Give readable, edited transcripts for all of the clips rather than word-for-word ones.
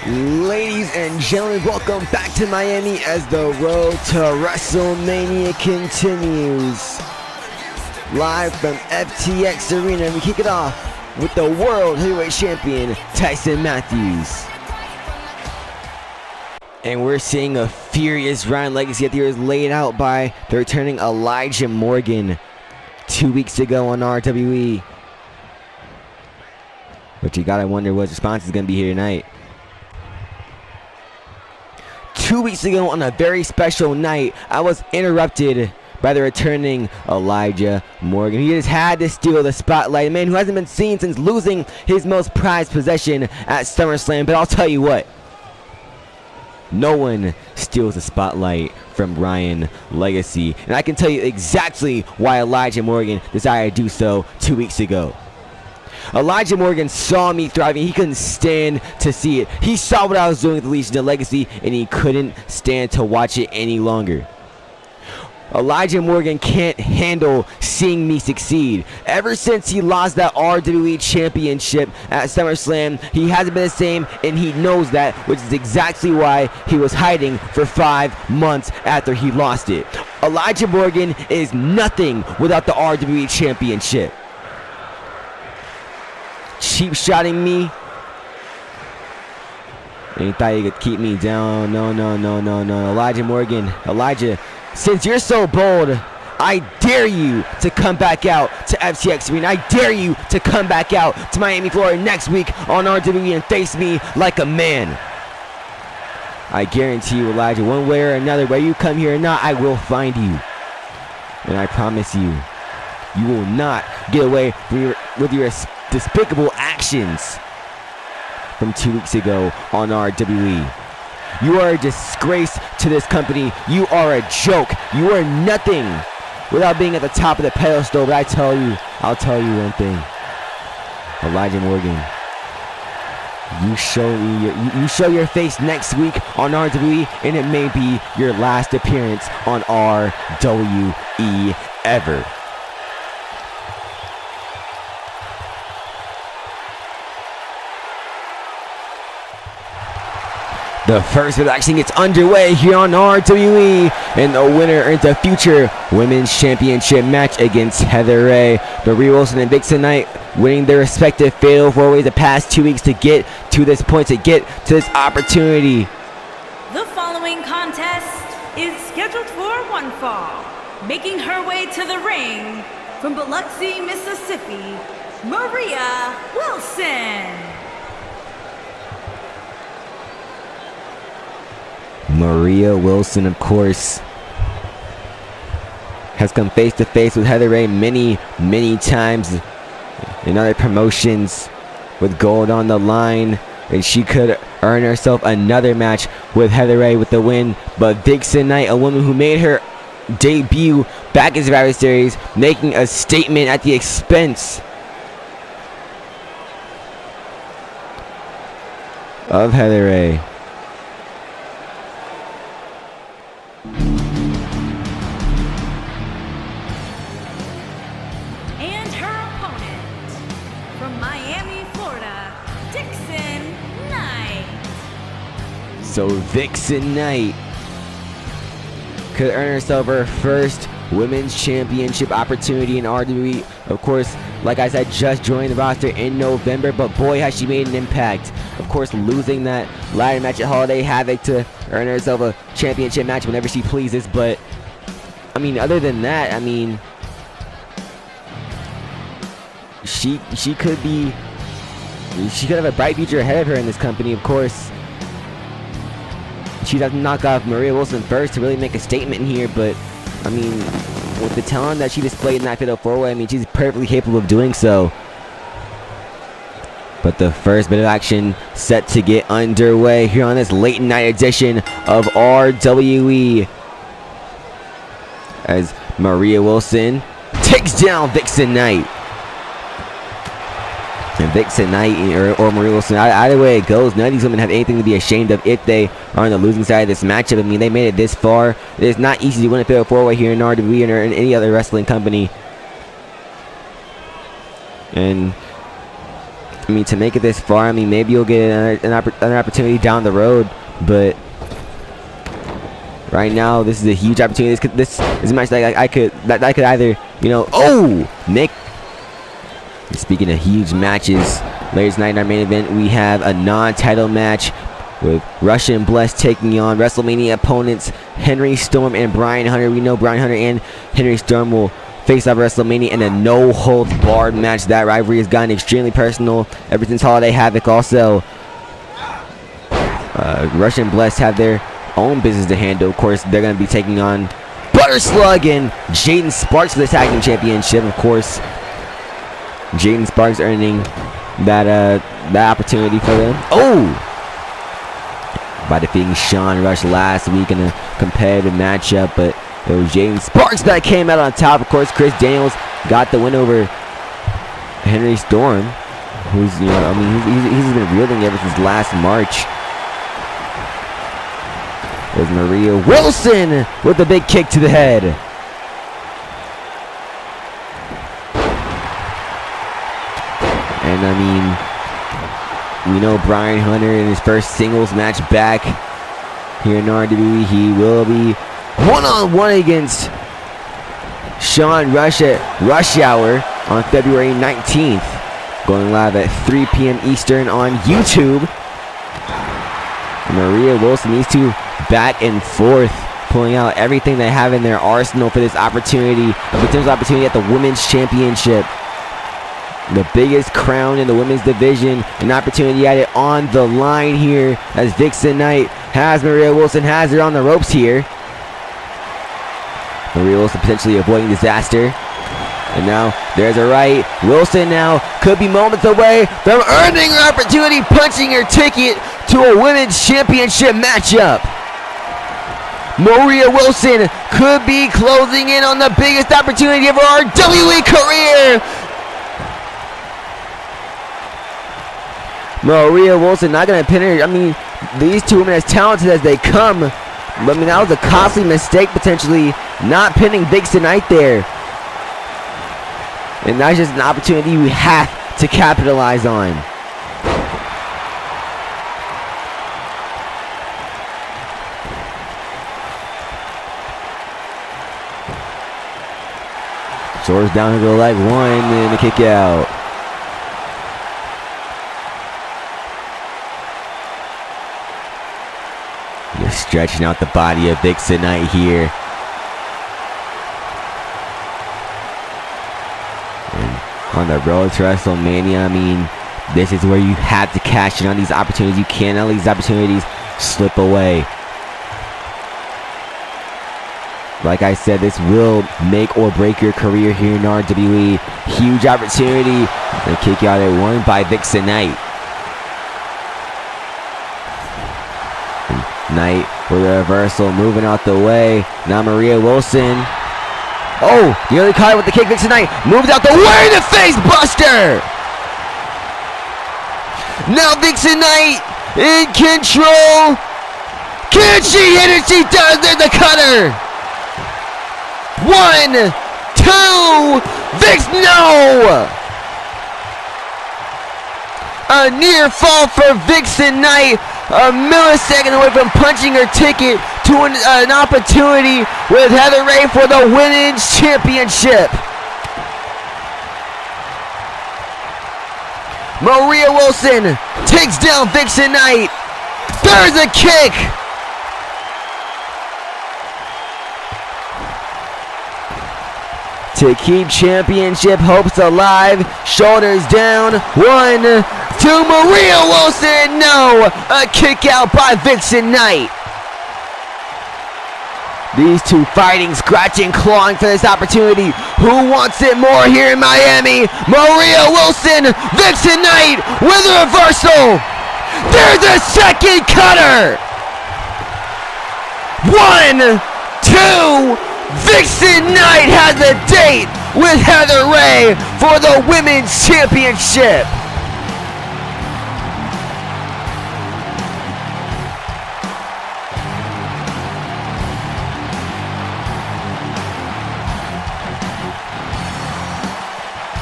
Ladies and gentlemen, welcome back to Miami as the road to WrestleMania continues. Live from FTX Arena, and we kick it off with the World Heavyweight Champion, Tyson Matthews. And we're seeing a furious Ryan Legacy that is laid out by the returning Elijah Morgan 2 weeks ago on RWE. But you gotta wonder what his response is gonna be here tonight. 2 weeks ago on a very special night, I was interrupted by the returning Elijah Morgan. He just had to steal the spotlight. A man who hasn't been seen since losing his most prized possession at SummerSlam. But I'll tell you what, no one steals the spotlight from Ryan Legacy. And I can tell you exactly why Elijah Morgan decided to do so 2 weeks ago. Elijah Morgan saw me thriving. He couldn't stand to see it. He saw what I was doing with the Legion of Legacy, and he couldn't stand to watch it any longer. Elijah Morgan can't handle seeing me succeed. Ever since he lost that RWE Championship at SummerSlam, he hasn't been the same, and he knows that, which is exactly why he was hiding for 5 months after he lost it. Elijah Morgan is nothing without the RWE Championship. Cheap shotting me, and he thought he could keep me down. No. Elijah Morgan, Elijah, since you're so bold, I dare you to come back out to FTX Arena. I dare you to come back out to Miami, Florida next week on RWE and face me like a man. I guarantee you, Elijah, one way or another, whether you come here or not, I will find you. And I promise you, you will not get away with your despicable actions from 2 weeks ago on RWE. You are a disgrace to this company. You are a joke. You are nothing without being at the top of the pedestal. But I'll tell you one thing, Elijah Morgan, you show your face next week on RWE, and it may be your last appearance on RWE ever. The first bit of action gets underway here on RWE, and the winner earns a future Women's Championship match against Heather Rwe. Rwe Wilson and Vixen Knight winning their respective fatal 4-ways the past 2 weeks to get to this point, to get to this opportunity. The following contest is scheduled for one fall. Making her way to the ring from Biloxi, Mississippi, Rwe Wilson. Rwe Wilson, of course, has come face to face with Heather Rwe many times in other promotions with gold on the line, and she could earn herself another match with Heather Rwe with the win. But Vixen Knight, a woman who made her debut back in Survivor Series, making a statement at the expense of Heather Rwe. And her opponent from Miami, Florida, Vixen Knight. So Vixen Knight could earn herself her first Women's Championship opportunity in RWE. Of course, like I said, just joined the roster in November, but boy has she made an impact. Of course, losing that ladder match at Holiday Havoc to earn herself a championship match whenever she pleases. But I mean, other than that, I mean, she could have a bright future ahead of her in this company. Of course, she doesn't knock off Rwe Wilson first to really make a statement in here, but I mean, with the talent that she displayed in that fatal 4-way, I mean, she's perfectly capable of doing so. But the first bit of action set to get underway here on this late night edition of RWE, as Rwe Wilson takes down Vixen Knight. And Vixen Knight or Rwe Wilson, either way it goes, none of these women have anything to be ashamed of if they are on the losing side of this matchup. I mean, they made it this far. It is not easy to win a fatal 4-way here in RWE or in any other wrestling company. And I mean, to make it this far, I mean, maybe you'll get an opportunity down the road, but right now, this is a huge opportunity. This is a match that I could either, you know, make. Speaking of huge matches, ladies night in our main event, we have a non-title match with Russian Blessed taking on WrestleMania opponents Henry Storm and Brian Hunter. We know Brian Hunter and Henry Storm will face off WrestleMania in a no-holds-barred match. That rivalry has gotten extremely personal ever since Holiday Havoc. Also, Russian Blessed have their own business to handle. Of course, they're going to be taking on Butter Slug and Jaden Sparks for the Tag Team Championship. Of course, Jaden Sparks earning that opportunity for them. By defeating Sean Rush last week in a competitive matchup, but it was Jaden Sparks that came out on top. Of course, Chris Daniels got the win over Henry Storm, who's, you know, I mean, he's been reeling ever since last March. There's Maria Wilson with a big kick to the head. And I mean, we know Brian Hunter in his first singles match back here in RWE, he will be one-on-one against Sean Rush at Rush Hour on February 19th. Going live at 3 p.m. Eastern on YouTube. Maria Wilson, these two back and forth, pulling out everything they have in their arsenal for this opportunity, a potential opportunity at the Women's Championship. The biggest crown in the women's division, an opportunity at it on the line here as Vixen Knight has Maria Wilson, has her on the ropes here. Maria Wilson potentially avoiding disaster. And now there's a right. Wilson now could be moments away from earning her opportunity, punching her ticket to a women's championship matchup. Maria Wilson could be closing in on the biggest opportunity of her RWE career. Maria Wilson not going to pin her. I mean, these two women, as talented as they come, but I mean, that was a costly mistake potentially, not pinning Vixen Knight there. And that's just an opportunity you have to capitalize on. Shoulders down to the leg, one, and a kick out. Just stretching out the body of Vixen Knight here. And on the road to WrestleMania, I mean, this is where you have to cash in on these opportunities. You can't let these opportunities slip away. Like I said, this will make or break your career here in RWE. Huge opportunity. And kick out at one by Vixen Knight. Knight with a reversal, moving out the way. Now Maria Wilson. Oh, nearly caught it with the kick. Vixen Knight moves out the way to face Buster. Now Vixen Knight in control. Can she hit it? She does. There's the cutter. 1, 2, Vix, no! A near fall for Vixen Knight, a millisecond away from punching her ticket to an opportunity with Heather Ray for the Women's Championship. Maria Wilson takes down Vixen Knight. There's a kick. To keep championship hopes alive, shoulders down, 1, 2, Maria Wilson, no! A kick out by Vixen Knight. These two fighting, scratching, clawing for this opportunity. Who wants it more here in Miami? Maria Wilson, Vixen Knight with a reversal. There's a second cutter. 1, 2, Vixen Knight has a date with Heather Ray for the Women's Championship.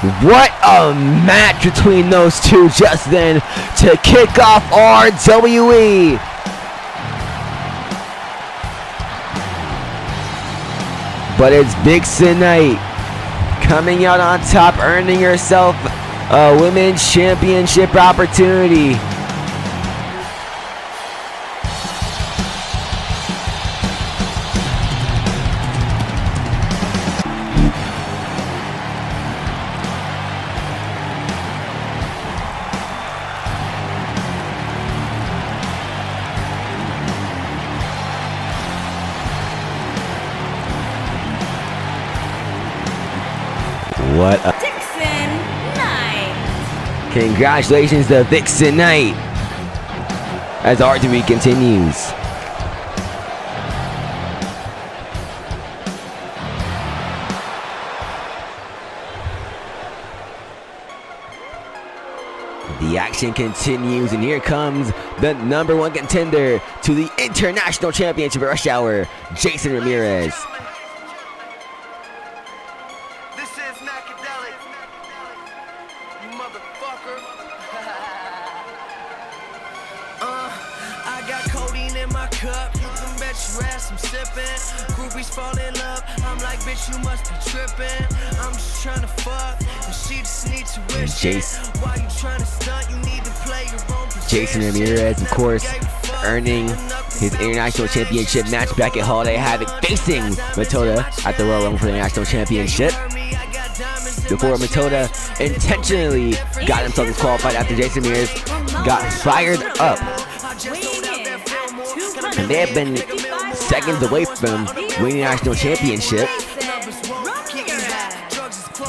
What a match between those two just then to kick off RWE. But it's Vixen night, coming out on top, earning herself a women's championship opportunity. What a Vixen Night. congratulations to Vixen Night as RWE continues. The action continues, and here comes the #1 contender to the International Championship at Rush Hour, Jason Ramirez. I got codeine in my cup. You can bet your ass I'm sipping. Groupies fall in love. I'm like, bitch, you must be tripping. I'm just trying to fuck, and she just needs tuition. While you trying to stunt, you need to play your own position. Jason Ramirez, of course, earning his International Championship match back at Holiday Havoc, facing Matoda at the Royal Rumble for the National Championship. Before Matoda intentionally got himself disqualified after Jason Ramirez got fired up. And they have been seconds away from winning the National Championship.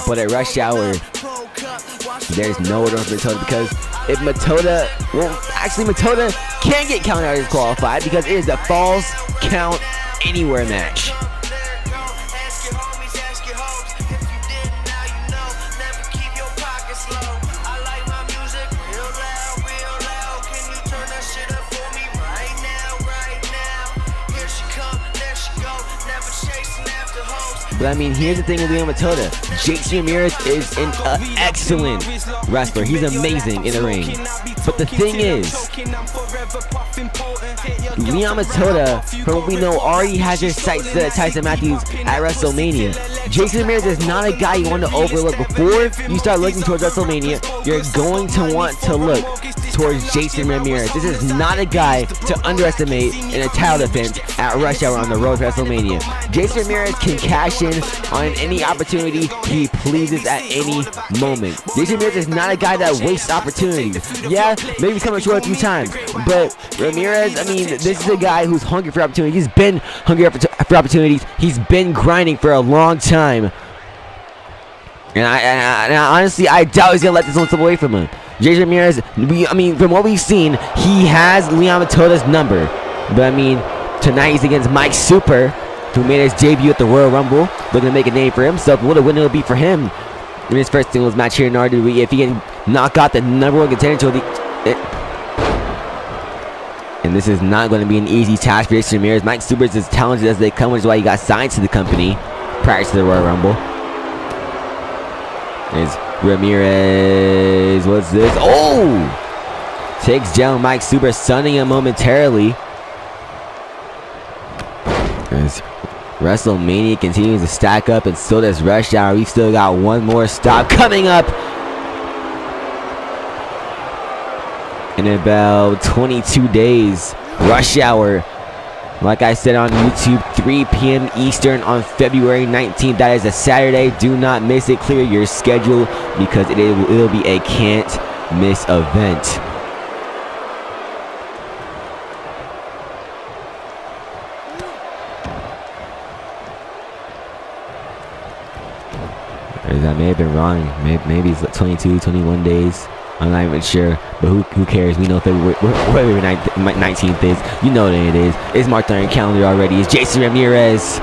But at Rush Hour, there's no order for Matoda, because if Matoda, well, actually Matoda can get counted out as disqualified because it is a falls count anywhere match. But I mean, here's the thing with Liam Matoda. Jason Ramirez is an excellent wrestler. He's amazing in the ring. But the thing is, Liam Matoda, from what we know, already has his sights set at Tyson Matthews at WrestleMania. Jason Ramirez is not a guy you want to overlook. Before you start looking towards WrestleMania, you're going to want to look towards Jason Ramirez. This is not a guy to underestimate in a title defense at Rush Hour on the road to WrestleMania. Jason Ramirez can cash in on any opportunity he pleases at any moment. Jason Ramirez is not a guy that wastes opportunities. Yeah, maybe he's coming short a few times, but Ramirez, I mean, this is a guy who's hungry for opportunities. He's been hungry for opportunities. He's been grinding for a long time. And I honestly, I doubt he's going to let this one slip away from him. Jason Ramirez, I mean, from what we've seen, he has Liam Matoda's number. But I mean, tonight he's against Mike Super, who made his debut at the Royal Rumble, looking to make a name for himself. What a win it'll be for him in his first singles match here in RWE if he can knock out the #1 contender to the... And this is not going to be an easy task for Jason Ramirez. Mike Super is as talented as they come, which is why he got signed to the company prior to the Royal Rumble. There's Ramirez. What's this? Oh! Takes down Mike Super, stunning him momentarily. As WrestleMania continues to stack up, and so does Rush Hour. We've still got one more stop coming up in about 22 days. Rush Hour, like I said on YouTube, 3 p.m. Eastern on February 19th. That is a Saturday. Do not miss it. Clear your schedule because it'll be a can't miss event. I may have been wrong. Maybe it's like 22, 21 days. I'm not even sure, but who cares? We know February 19th is. You know that it is. It's marked on your calendar already. It's Jason Ramirez.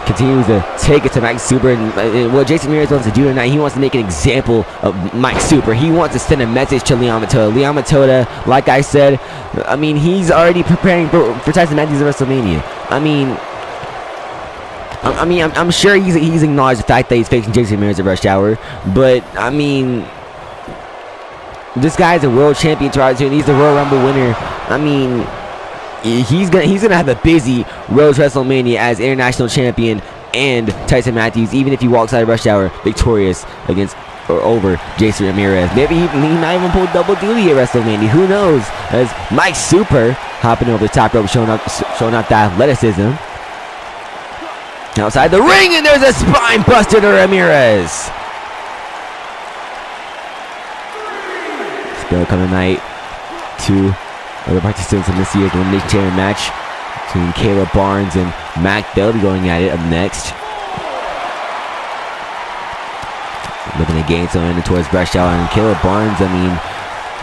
Continues to take it to Mike Super. And what Jason Ramirez wants to do tonight, he wants to make an example of Mike Super. He wants to send a message to Liam Matoda. Liam Matoda, like I said, I mean, he's already preparing for Tyson Matthews at WrestleMania. I mean, I'm sure he's acknowledged the fact that he's facing Jason Ramirez at Rush Hour, but I mean, this guy's a world champion, and he's the Royal Rumble winner. I mean, he's gonna have a busy road to WrestleMania as international champion and Tyson Matthews, even if he walks out of Rush Hour victorious against or over Jason Ramirez. Maybe he might even pull double duty at WrestleMania. Who knows? As Mike Super hopping over the top rope, showing off that athleticism. Outside the ring, and there's a spine buster to Ramirez. Still coming tonight, 2 other participants in this year's Elimination Chamber match between Caleb Barnes and Mac Bell going at it up next. Looking to gain some in towards Rush Hour, and Caleb Barnes, I mean,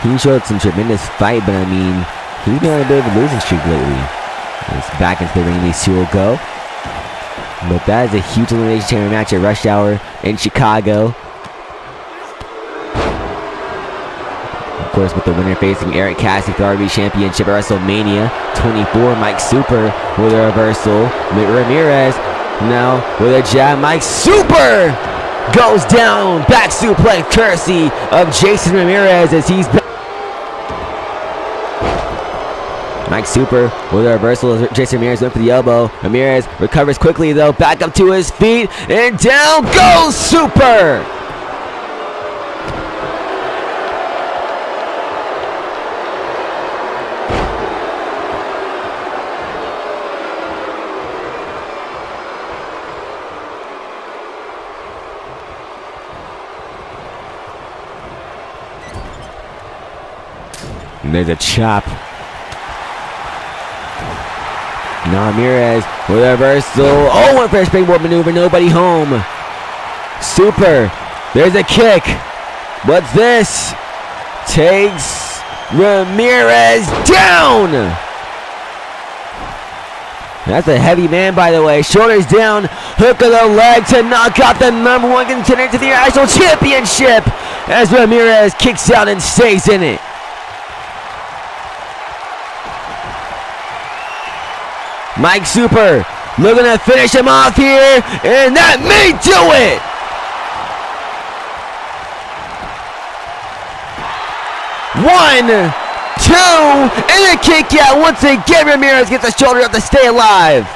he showed some tremendous fight, but I mean, he's been on a bit of a losing streak lately. He's back into the ring, these two will go. But that is a huge Elimination Chamber match at Rush Hour in Chicago. Of course, with the winner facing Eric Cassidy for the RB Championship at WrestleMania 24. Mike Super with a reversal. Ramirez now with a jab. Mike Super goes down. Back suplex courtesy of Jason Ramirez as he's back. Mike Super with a reversal as Jason Ramirez went for the elbow. Ramirez recovers quickly though, back up to his feet, and down goes Super! And there's a chop. Now Ramirez with a reversal. Oh, one for a springboard maneuver. Nobody home. Super. There's a kick. What's this? Takes Ramirez down. That's a heavy man, by the way. Shoulders down. Hook of the leg to knock out the #1 contender to the National Championship as Ramirez kicks out and stays in it. Mike Super looking to finish him off here, and that may do it! One, two, and a kick out. Once again, Ramirez gets the shoulder up to stay alive.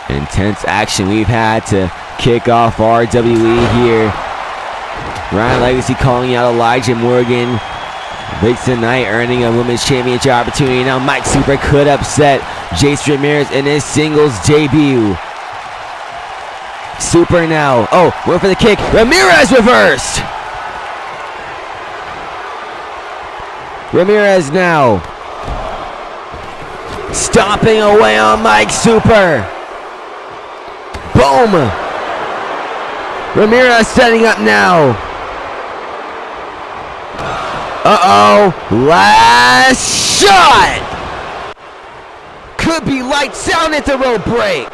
Intense action we've had to kick off RWE here. Ryan Legacy calling out Elijah Morgan. Late tonight, earning a women's championship opportunity. Now Mike Super could upset Jason Ramirez in his singles debut. Super now. Oh, went for the kick. Ramirez reversed. Ramirez now stomping away on Mike Super. Boom. Ramirez setting up now. Uh-oh, last shot! Could be lights out at the rope break.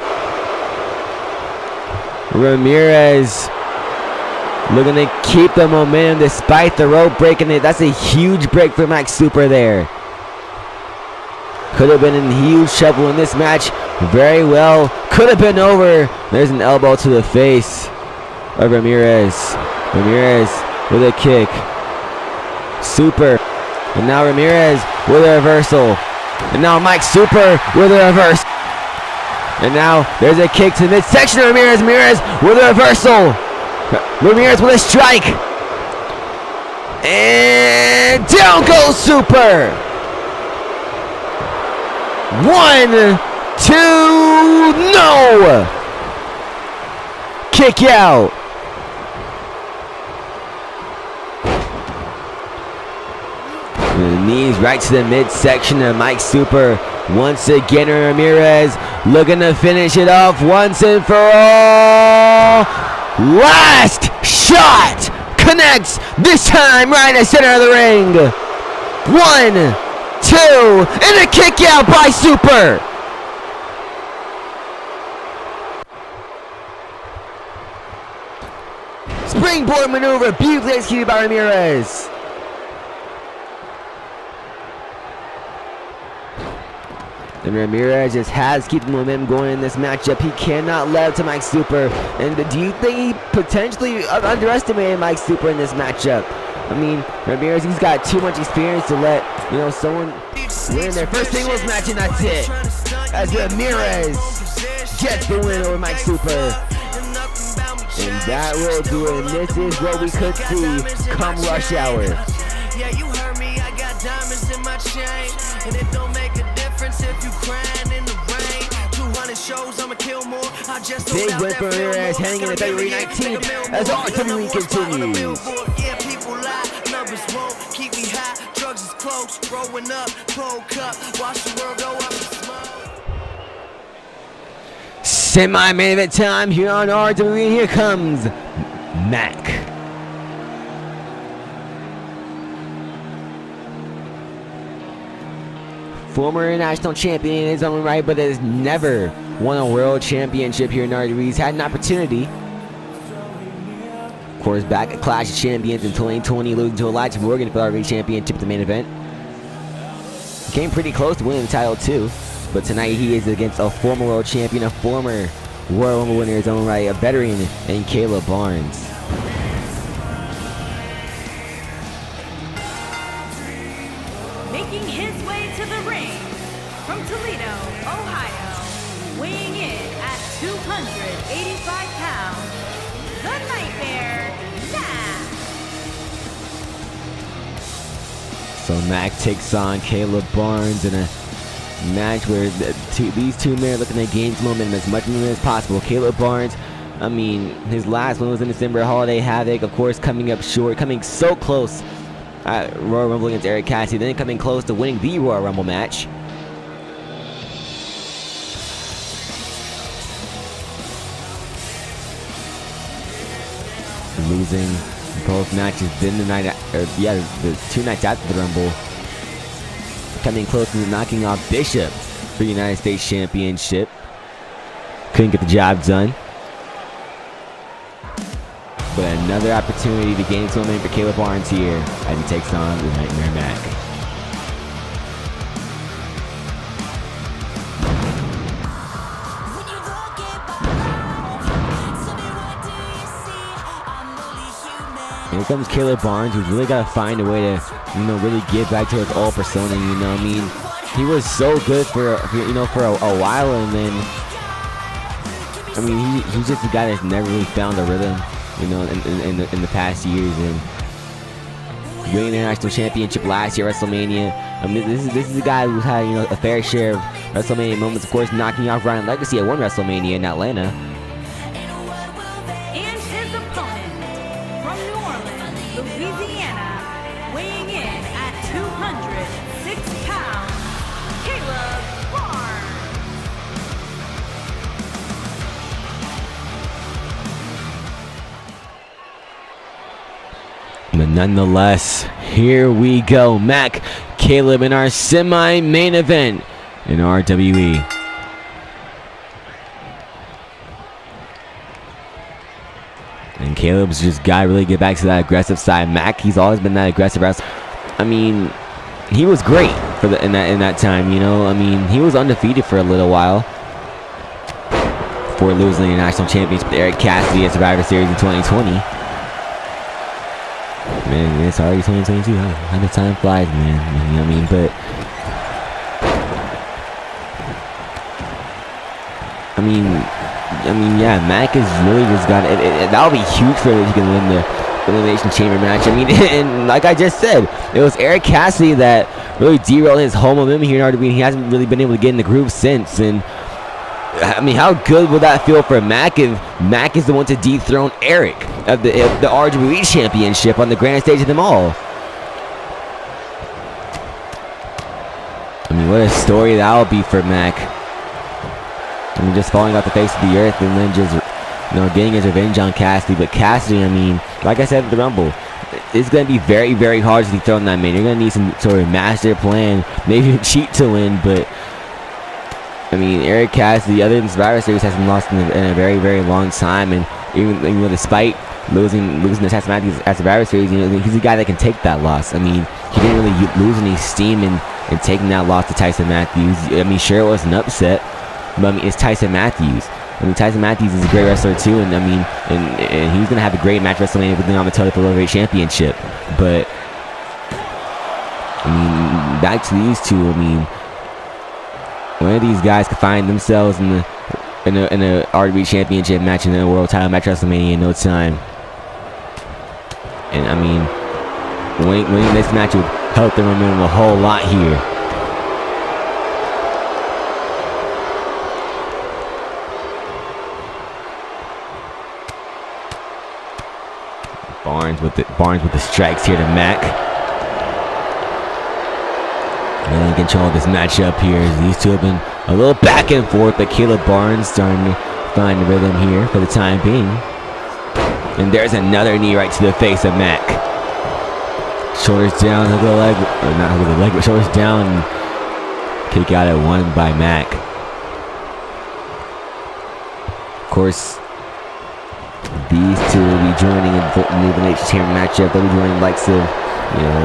Ramirez looking to keep the momentum despite the rope breaking it. That's a huge break for Mike Super there. Could have been in huge trouble in this match. Very well. Could have been over. There's an elbow to the face of Ramirez. Ramirez with a kick. Super, and now Ramirez with a reversal, and now Mike Super with a reverse, and now there's a kick to the midsection of Ramirez. Ramirez with a reversal. Ramirez with a strike, and down goes Super. 1, 2, no! Kick out. The knees right to the midsection of Mike Super. Once again, Ramirez looking to finish it off once and for all. Last shot connects, this time right in the center of the ring. 1, 2, and a kick out by Super. Springboard maneuver, beautifully executed by Ramirez. And Ramirez just has to keep the momentum going in this matchup. He cannot let up to Mike Super. And do you think he potentially underestimated Mike Super in this matchup? I mean, Ramirez, he's got too much experience to let, you know, someone win their first singles match, and that's it. As Ramirez gets the win over Mike Super. And that will do it. And this is what we could see come rush hour. Yeah, you heard me, I got diamonds in my chain. And it don't make a difference if you crying in the rain. 200 shows, I'ma kill more. I just big win for Ramirez heading into February 19th as RWE continues. Yeah, people lie, numbers won't keep me high. Drugs is close, growing up, cold cup, watch the world go up in smoke. Semi-main event time here on RWE. Here comes Mac. Former international champion in his own right, but has never won a world championship here in RWE. He's had an opportunity. Of course, back at Clash of Champions in 2020, losing to Elijah Morgan for the RWE championship at the main event. Came pretty close to winning the title too, but tonight he is against a former world champion, a former Royal Rumble winner in his own right, a veteran named Caleb Barnes. Making his way to the ring from Toledo, Ohio, weighing in at 285 pounds, the Nightmare, Mac. So Mac takes on Caleb Barnes in a match where these two men are looking to gain momentum as much as possible. Caleb Barnes, I mean, his last one was in December, Holiday Havoc, of course, coming up short, coming so close at Royal Rumble against Eric Cassidy, then coming close to winning the Royal Rumble match. Losing both matches then the night, the 2 nights after the Rumble. Coming close to knocking off Bishop for the United States Championship. Couldn't get the job done. But another opportunity to gain some momentum for Caleb Barnes here as he takes on the Nightmare Mac. Here comes Caleb Barnes, who's really got to find a way to, really get back to his old persona. I mean, he was so good for a while, and then, I mean, he's just a guy that's never really found a rhythm, in the past years. And winning the national championship last year at WrestleMania. I mean, this is a guy who's had a fair share of WrestleMania moments. Of course, knocking off Ryan Legacy at one WrestleMania in Atlanta. And his opponent from New Orleans, Louisiana, weighing in at 206 pounds, Caleb Barnes. But nonetheless, here we go. Mac, Caleb in our semi-main event in RWE. And Caleb's just got to really get back to that aggressive side. Mac, he's always been that aggressive wrestler. I mean, he was great in that time. I mean, he was undefeated for a little while before losing the national championship to Eric Cassidy at Survivor Series in 2020. Man, it's already 2022. How the time flies, man. You know what I mean? But I mean, yeah, Mac has really just got it. That'll be huge for him if he can win the Elimination Chamber match. I mean, and like I just said, it was Eric Cassidy that really derailed his whole momentum here in RWE. He hasn't really been able to get in the groove since. And I mean, how good will that feel for Mac if Mac is the one to dethrone Eric of the RWE Championship on the grand stage of them all? I mean, what a story that will be for Mac. I mean, just falling off the face of the earth and then just, getting his revenge on Cassidy. But Cassidy, I mean, like I said at the Rumble, it's going to be very, very hard to dethrone that man. You're going to need some sort of master plan, maybe cheat to win, but I mean, Eric Cassidy, other than Survivor Series, hasn't lost in a very, very long time. And even despite losing the Test matches at Survivor Series, he's a guy that can take that loss. I mean, he didn't really lose any steam in and taking that loss to Tyson Matthews. I mean, sure, it was an upset, but I mean, it's Tyson Matthews. I mean, Tyson Matthews is a great wrestler too, and I mean, and he's gonna have a great match WrestleMania with the Total Heavyweight Championship. But I mean, back to these two. I mean, one of these guys could find themselves in a RWE Championship match and a World Title match WrestleMania in no time. And I mean, winning this match would help them momentum a whole lot here. Barnes with the strikes here to Mac. Really in control of this matchup here. These two have been a little back and forth, but Caleb Barnes starting to find the rhythm here for the time being. And there's another knee right to the face of Mac. Shoulders down, hook of the leg, or not hook of the leg, but shoulders down. Kick out at one by Mac. Of course, these two will be joining in the Elimination Chamber matchup. They'll be joining the likes of,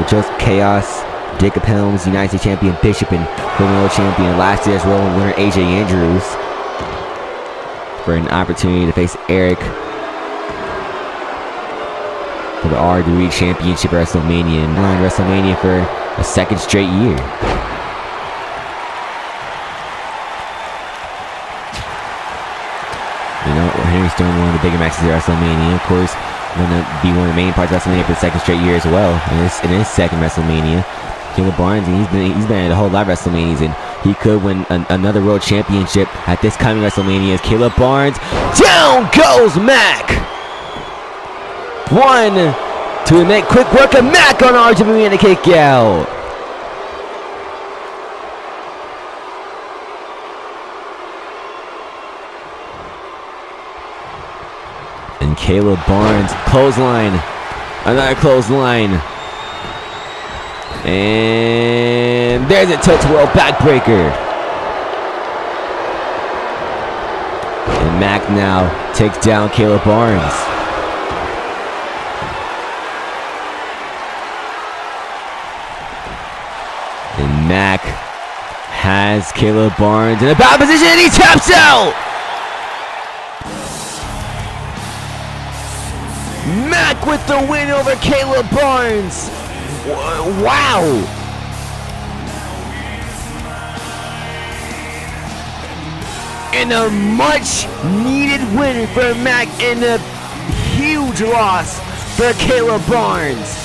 Joseph Chaos, Jacob Helms, United States Champion Bishop, and Criminal Champion last year's Royal winner AJ Andrews for an opportunity to face Eric for the RWE Championship WrestleMania, and won WrestleMania for a second straight year. Henry Storm, one of the bigger matches at WrestleMania. Of course, going to be one of the main parts of WrestleMania for the second straight year as well. In his second WrestleMania, Caleb Barnes, and he's been at a whole lot of WrestleManias, and he could win another World Championship at this coming WrestleMania. As Caleb Barnes, down goes Mac. 1, 2, make quick work of Mac on RWE and a kick out. And Caleb Barnes, clothesline, another clothesline. And there's a tilt-a-whirl backbreaker. And Mac now takes down Caleb Barnes. And Mac has Caleb Barnes in a bad position, and he taps out! Mac with the win over Caleb Barnes. Wow. And a much needed win for Mac, and a huge loss for Caleb Barnes.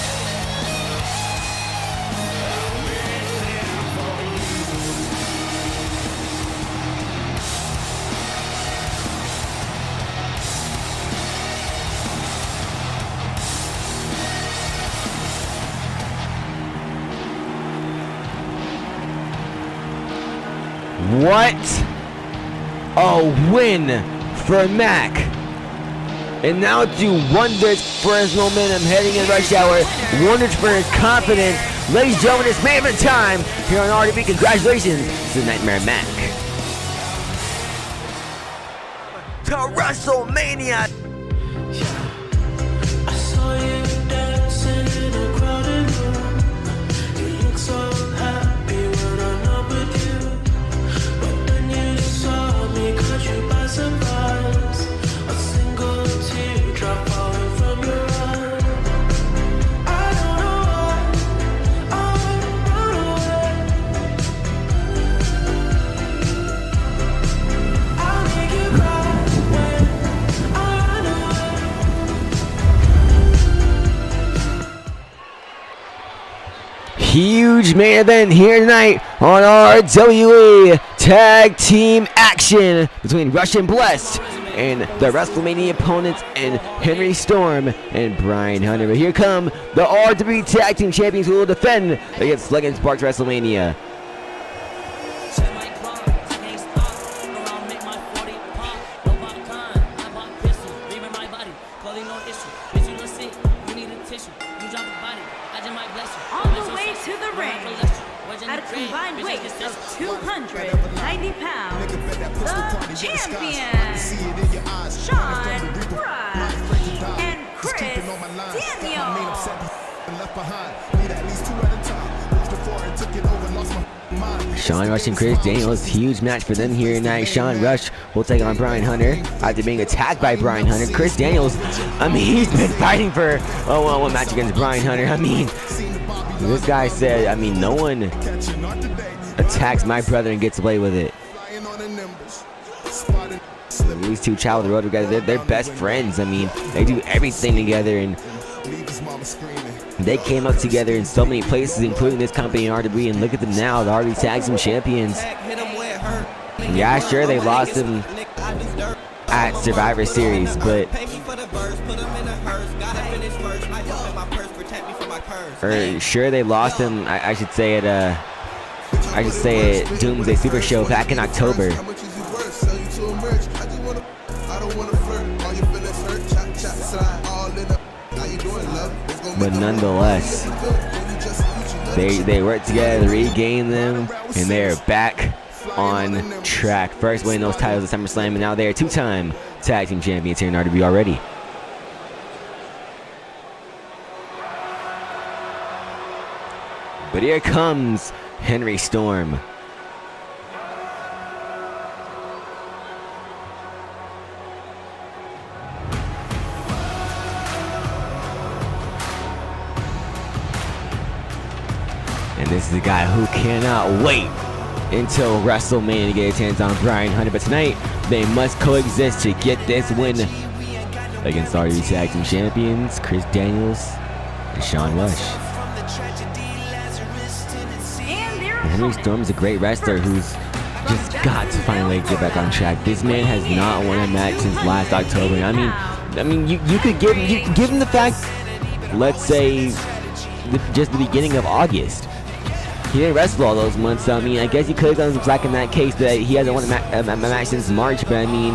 What a win for Mac. And now do wonders for his momentum heading in rush hour. Wonders for his confidence. Ladies and gentlemen, it's main event time here on RWE. Congratulations to Nightmare Mac. To WrestleMania. I saw you dancing in a crowded room. You look so happy when I'm not with you. But then you saw me, caught you by surprise. A single teardrop falling from your eye. I don't know why I run away. I'll make you cry when I run away. Huge main event here tonight on RWE. Tag team action between Russian Blessed and the WrestleMania opponents and Henry Storm and Brian Hunter. But here come the RWE Tag Team Champions who will defend against Legend Sparks WrestleMania. On the way to the ring, at a combined weight of 290 pounds, the champion, Sean Ross and Chris Daniels. Sean Rush and Chris Daniels, huge match for them here tonight. Sean Rush will take on Brian Hunter after being attacked by Brian Hunter. Chris Daniels, I mean, he's been fighting for a one-on-one match against Brian Hunter. I mean, this guy said, I mean, no one attacks my brother and gets away with it. These two travel the road together. They're best friends. I mean, they do everything together, and they came up together in so many places, including this company in RWE, and look at them now, the RWE Tag Team Champions. Yeah, sure, they lost them at Survivor Series, but sure they lost them. I should say at Doomsday Super Show back in October. But nonetheless, they work together to regain them, and they are back on track. First winning those titles at SummerSlam, and now they are two-time tag team champions here in RWE already. But here comes Henry Storm. And this is a guy who cannot wait until WrestleMania to get his hands on Brian Hunter. But tonight, they must coexist to get this win against RWE Tag Team Champions Chris Daniels and Sean Rush. And Henry Storm is a great wrestler who's just got to finally get back on track. This man has not won a match since last October. I mean, you could give him the fact, let's say, just the beginning of August. He didn't wrestle all those months, so I mean, I guess he could have done some slack in that case that he hasn't won a match since March, but I mean,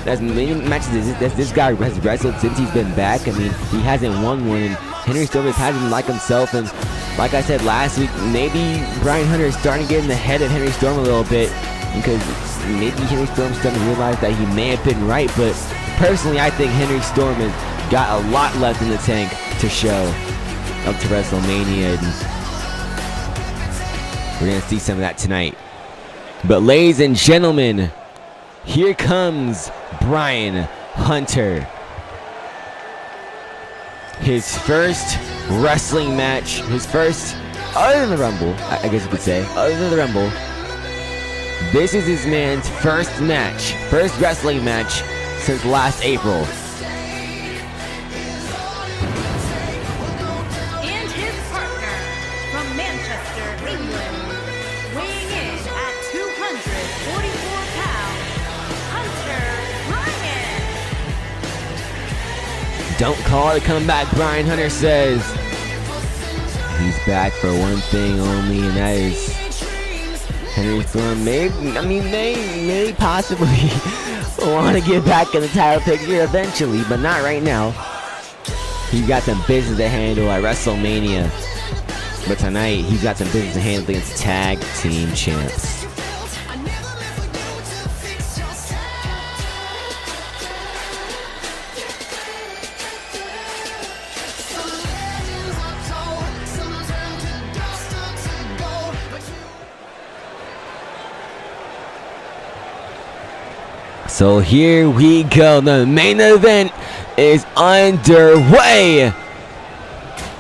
as many matches as this guy has wrestled since he's been back, I mean, he hasn't won one, and Henry Storm hasn't like himself, and like I said last week, maybe Brian Hunter is starting to get in the head of Henry Storm a little bit, because maybe Henry Storm's starting to realize that he may have been right, but personally, I think Henry Storm has got a lot left in the tank to show up to WrestleMania, and we're going to see some of that tonight. But ladies and gentlemen, here comes Brian Hunter. His first wrestling match, his first, other than the Rumble, I guess you could say, other than the Rumble, this is his man's first match, first wrestling match since last April. Don't call it a comeback, Brian Hunter says. He's back for one thing only, and that is Henry Storm may possibly want to get back in the title picture eventually, but not right now. He's got some business to handle at WrestleMania, but tonight he's got some business to handle against tag team champs. So here we go. The main event is underway.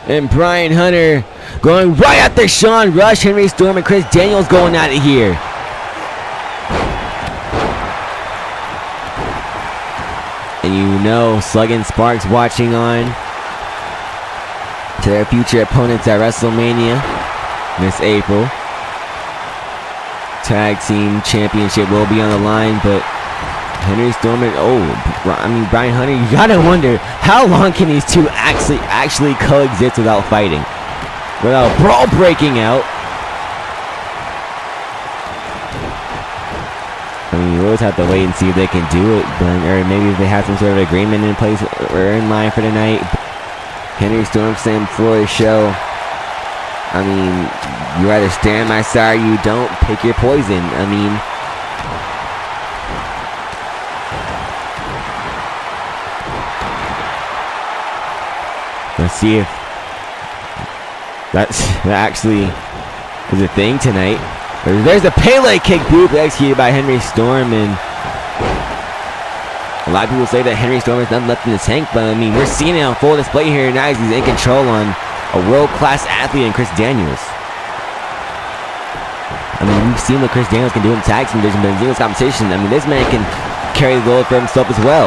And Brian Hunter going right after Sean Rush, Henry Storm, and Chris Daniels going at it here. And you know, Slug and Sparks watching on to their future opponents at WrestleMania this April. Tag Team Championship will be on the line, but Henry Storm and Brian Hunter, you gotta wonder how long can these two actually coexist without fighting, without a brawl breaking out. I mean, you always have to wait and see if they can do it, or maybe if they have some sort of agreement in place or in line for tonight. Henry Storm saying before the show, I mean, you either stand my side or you don't. Pick your poison. I mean, let's see if that actually is a thing tonight. There's a Pele kick beautifully executed by Henry Storm, and a lot of people say that Henry Storm has nothing left in the tank, but I mean, we're seeing it on full display here now as he's in control on a world-class athlete in Chris Daniels. I mean, we've seen what Chris Daniels can do in tag team division, but in singles competition, I mean, this man can carry the load for himself as well.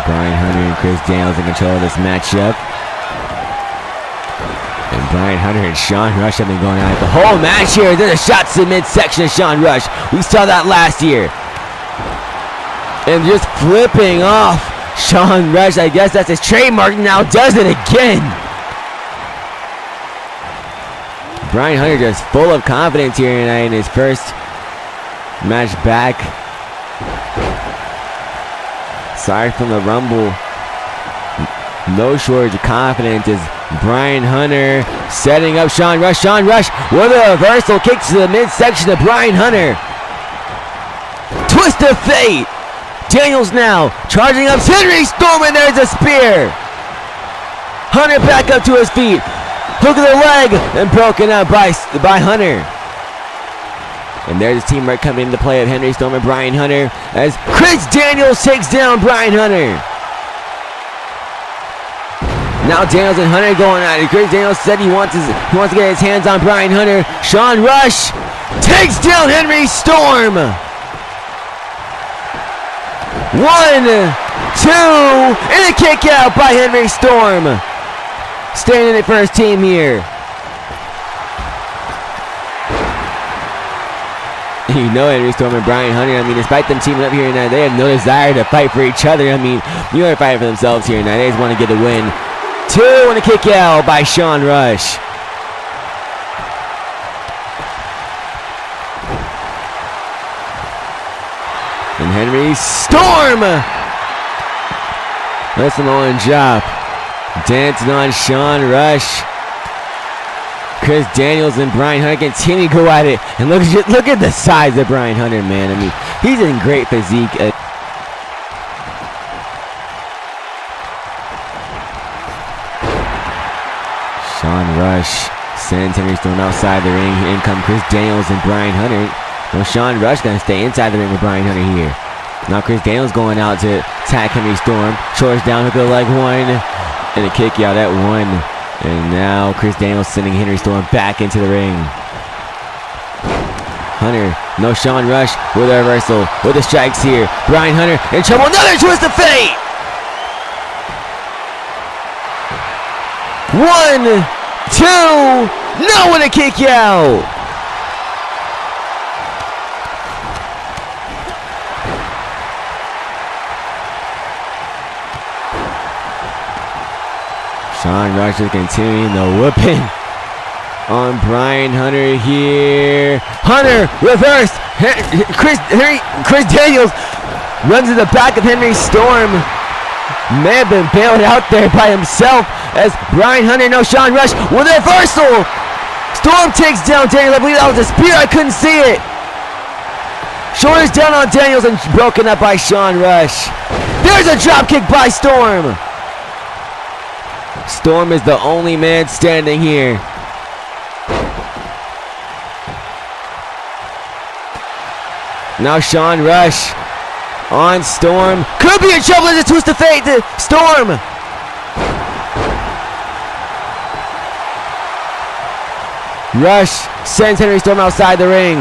Brian Hunter and Chris Daniels in control of this matchup. And Brian Hunter and Sean Rush have been going at it the whole match here. There's a shot to the midsection of Sean Rush. We saw that last year. And just flipping off Sean Rush. I guess that's his trademark now. Does it again. Brian Hunter just full of confidence here tonight in his first match back. Sorry from the Rumble. No shortage of confidence as Brian Hunter setting up Sean Rush. Sean Rush with a reversal kick to the midsection of Brian Hunter. Twist of fate. Daniels now charging up Henry Storm, and there's a spear. Hunter back up to his feet. Hook of the leg and broken up by Hunter. And there's his teamwork coming into play of Henry Storm and Brian Hunter as Chris Daniels takes down Brian Hunter. Now Daniels and Hunter going at it. Chris Daniels said he wants to get his hands on Brian Hunter. Sean Rush takes down Henry Storm. 1, 2, and a kick out by Henry Storm. Staying in it for his team here. You know Henry Storm and Brian Hunter, I mean, despite them teaming up here tonight, they have no desire to fight for each other. I mean, you are fighting for themselves here tonight. They just want to get a win. 2 and a kick out by Sean Rush. And Henry Storm! Listen on drop. Dancing on Sean Rush. Chris Daniels and Brian Hunter continue to go at it. And look at the size of Brian Hunter, man. I mean, he's in great physique. Sean Rush sends Henry Storm outside the ring. In come Chris Daniels and Brian Hunter. Well, Sean Rush gonna stay inside the ring with Brian Hunter here. Now Chris Daniels going out to attack Henry Storm. Shores down, hook of the leg, 1. And a kick out at 1. And now Chris Daniels sending Henry Storm back into the ring. Hunter, no Sean Rush with a reversal, with the strikes here. Brian Hunter in trouble, another twist of fate! 1, 2, no, and a kick out! Sean Rush is continuing the whooping on Brian Hunter here. Hunter reversed. Chris Daniels runs to the back of Henry Storm. May have been bailed out there by himself as Brian Hunter, no Sean Rush with a reversal. Storm takes down Daniels. I believe that was a spear. I couldn't see it. Shoulders down on Daniels and broken up by Sean Rush. There's a drop kick by Storm. Storm is the only man standing here. Now Sean Rush on Storm. Could be in trouble as a twist of fate to Storm. Rush sends Henry Storm outside the ring.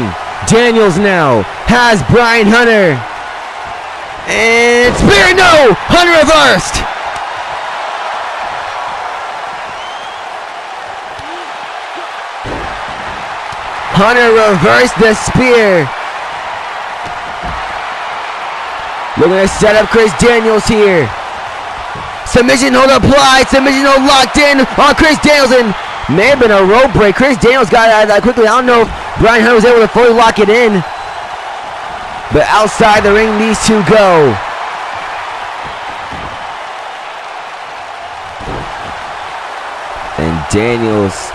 Daniels now has Brian Hunter. And spear, no! Hunter reversed. Hunter reversed the spear. We're going to set up Chris Daniels here. Submission hold applied. Submission hold locked in on Chris Daniels. And may have been a rope break. Chris Daniels got out of that quickly. I don't know if Brian Hunter was able to fully lock it in. But outside the ring, these two go. And Daniels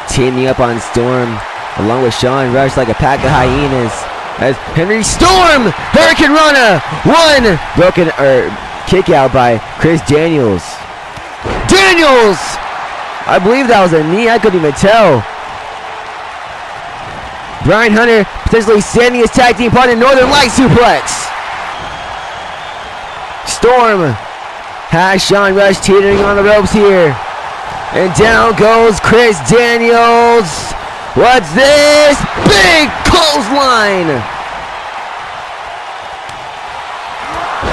teaming up on Storm along with Sean Rush like a pack of hyenas. As Henry Storm, Hurricane Rana, 1 broken kick out by Chris Daniels. Daniels! I believe that was a knee. I couldn't even tell. Brian Hunter potentially sending his tag team partner Northern Light suplex. Storm has Sean Rush teetering on the ropes here. And down goes Chris Daniels. What's this? Big clothesline.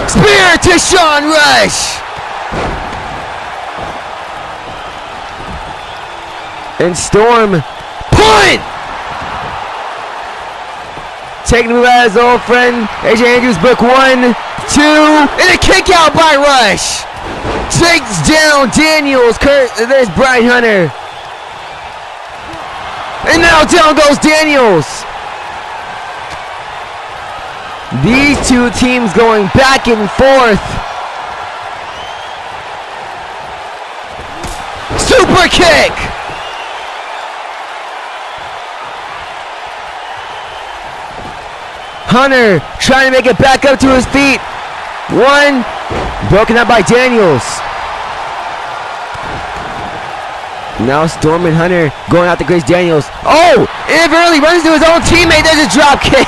Spear to Sean Rush. And Storm, punt! Taking the move out of his old friend, AJ Andrews, book 1, 2, and a kick out by Rush. Takes down Daniels. There's Brian Hunter. And now down goes Daniels. These two teams going back and forth. Super kick. Hunter trying to make it back up to his feet. 1, broken up by Daniels. Now Storm and Hunter going out to Chris Daniels. Oh, inadvertently runs into his own teammate. There's a drop kick.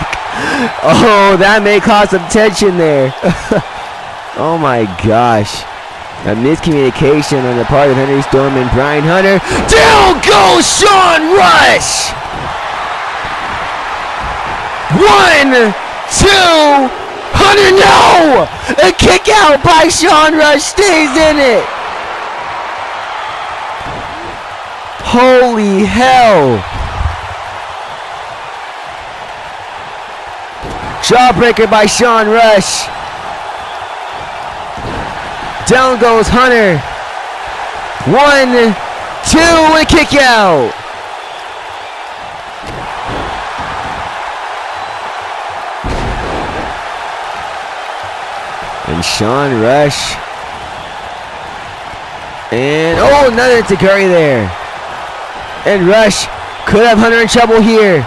Oh, that may cause some tension there. Oh my gosh. A miscommunication on the part of Henry Storm and Brian Hunter. Down goes Sean Rush. 1, 2, Hunter, no! A kick out by Sean Rush stays in it. Holy hell. Jawbreaker by Sean Rush. Down goes Hunter. 1, 2, and a kick out. And Sean Rush. And oh, another Takuri there. And Rush could have Hunter in trouble here.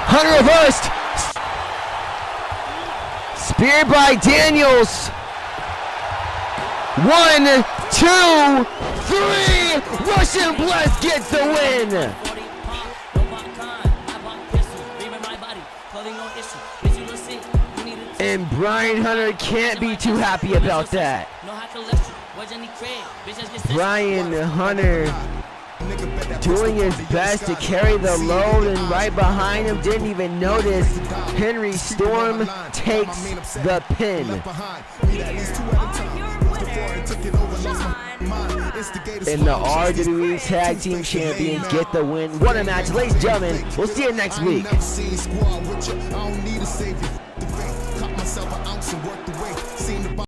Hunter reversed. Spear by Daniels. 1, 2, 3. Russian Blast gets the win. And Brian Hunter can't be too happy about that. Brian Hunter doing his best to carry the load, and right behind him, didn't even notice. Henry Storm takes the pin. And the RWE Tag Team Champions get the win. What a match, ladies and gentlemen. We'll see you next week.